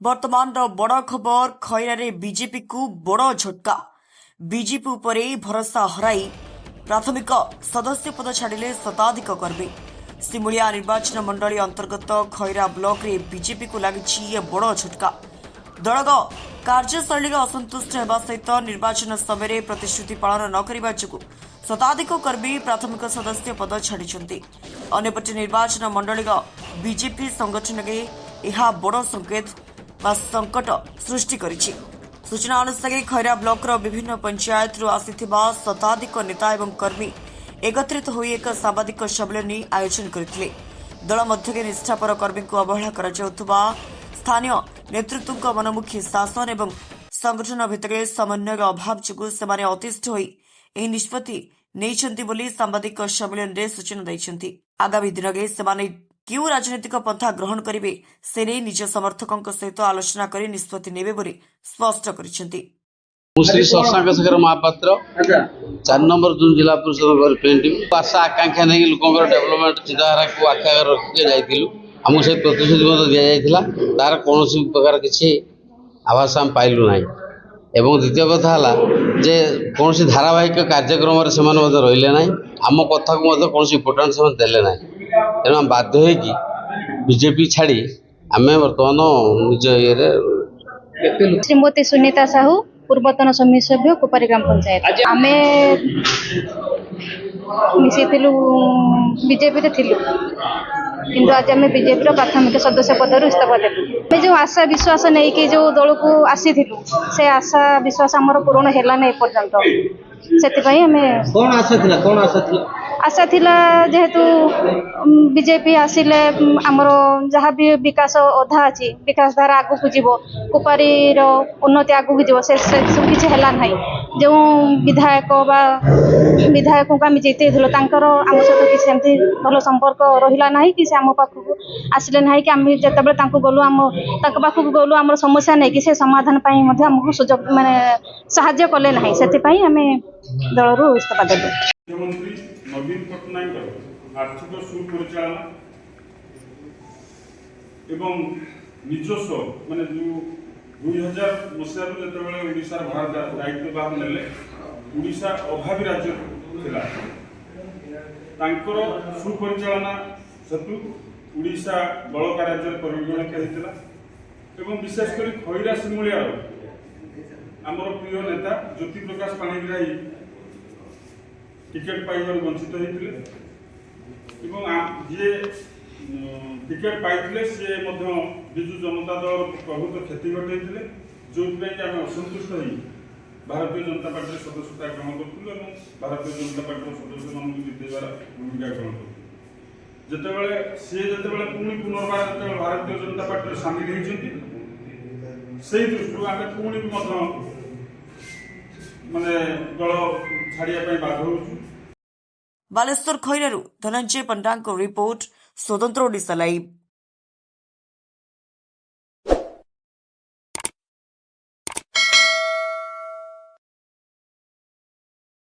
वर्तमान बड़ खबर खैरारे बीजेपी को बड़ झटका। बीजेपी उपरे भरोसा हराई प्राथमिक सदस्य पद छाड़िले शताधिक कर्मी। सिमुलिया निर्वाचन मंडली अंतर्गत खैरा ब्लॉक रे बीजेपी को लगी बड़ झटका। दल कार्यशैली असंतुष्ट होगा सहित निर्वाचन समय प्रतिश्रुति पालन न करने जो शताधिक कर्मी प्राथमिक सदस्य पद छाड़ी। अन्यपटे निर्वाचन मंडली बीजेपी संगठन के यह बड़ संकेत संकट सृष्टि करिछि। सूचना अनुसार खैरा ब्लॉक विभिन्न पंचायत आसिथिबा शताधिक नेता एवं कर्मी एकत्रित होई एक सांबादिक सम्मेलन आयोजन करथिले। दल मध्य निष्ठापर कर्मी को अवहेला कराଯାउथबा स्थानीय नेतृत्व मनमुखी शासन एवं संगठन भितर समन्वय अभाव जोगु सेमाने अतिष्ठ होई एही निष्पत्ति नेइछन्ति बोली सांबादिक सम्मेलन रे सूचना दैछन्ति। आगामी दिन में सेमाने क्यों राजनीतिक पंथा ग्रहण करेंगे से नहीं निज समर्थकों सहित आलोचना कर निष्पत्ति नेबे बोली स्पष्ट करिसेंति। श्री शशांक महापात्र 4 नंबर जून जिला परिषद रिप्रेजेंटेटिव आशा आकांक्षा नहीं लोक डेवलपमेंट चिंताधारा को आख्या रखिके जाइलु। आमको से प्रतिश्रुति दि जाइथिला तार कौन प्रकार किसी आवास आम पाइलु ना। एवं द्वितीय कथा है जे कौन धारावाहिक कार्यक्रम रही ना आम कथा को कौन इम्पोर्टान्स देले ना। तेणु आम बाध्य होगी बीजेपी छाड़ी आम बर्तमान निज ये श्रीमती सुनीता साहू पूर्वतन समिति सभ्य कुपारी ग्राम पंचायत आम मिसी बीजेपी थिलु किंतु आज आम बीजेपी प्राथमिक सदस्य पदर इस्तीफा देलु। जो आशा विश्वास नहीं कि जो दल को आसी से आशा विश्वास आमर पूरण है ना एपर्यंत से आशा थिला जेहेतु बीजेपी आसिले आमर जहाँ भी विकास अधा अच्छी विकास धारा आगू को जीव कुपारी उन्नति आगू को जीव से सब किसी है ना। जो विधायक विधायक को आम जीते आम सहित किसी भल संपर्क रहा ना कि आम पाखक आसिले ना कि आम जो गलु आम पाखक गलु आम समस्या नहीं कि से समाधान आमको सुजोग माने साहाय्य कले ना से आम दल रु इस्तीफा देलु। मुख्यमंत्री नवीन पट्टनायक आर्थिक सुपरिचालना एवं निजस्व माने जो 2000 मसीह जो ओडिशा भारत दायित्व भाग नेले ओडिशा अभावी राज्य थिला तांकर सुपरिचालना हेतु ओडिशा बड़का राज्य परिगणित होता एवं विशेषकर खैरा सिमुलिया आमर प्रिय नेता ज्योति प्रकाश पाणिग्राही टिकेट पाइबार वंचित होते जी टिकेट पाई सी विजु जनता दल प्रभुत्व क्षति घटे जो आम असंतुष्ट हो भारतीय जनता पार्टी सदस्यता ग्रहण करूँ भारतीय जनता पार्टी सदस्य मान जितेबार भूमिका ग्रहण करूँ जितेबाला सी जितेबाला पुणी पुनर्बार जो भारतीय जनता पार्टी सामिल होती से दृष्टि आम पुणी माने दल छाड़िया बाध्य हो। बालेश्वर खैरारू धनंजय पंडा रिपोर्ट स्वतंत्र ओडिशा लाइव।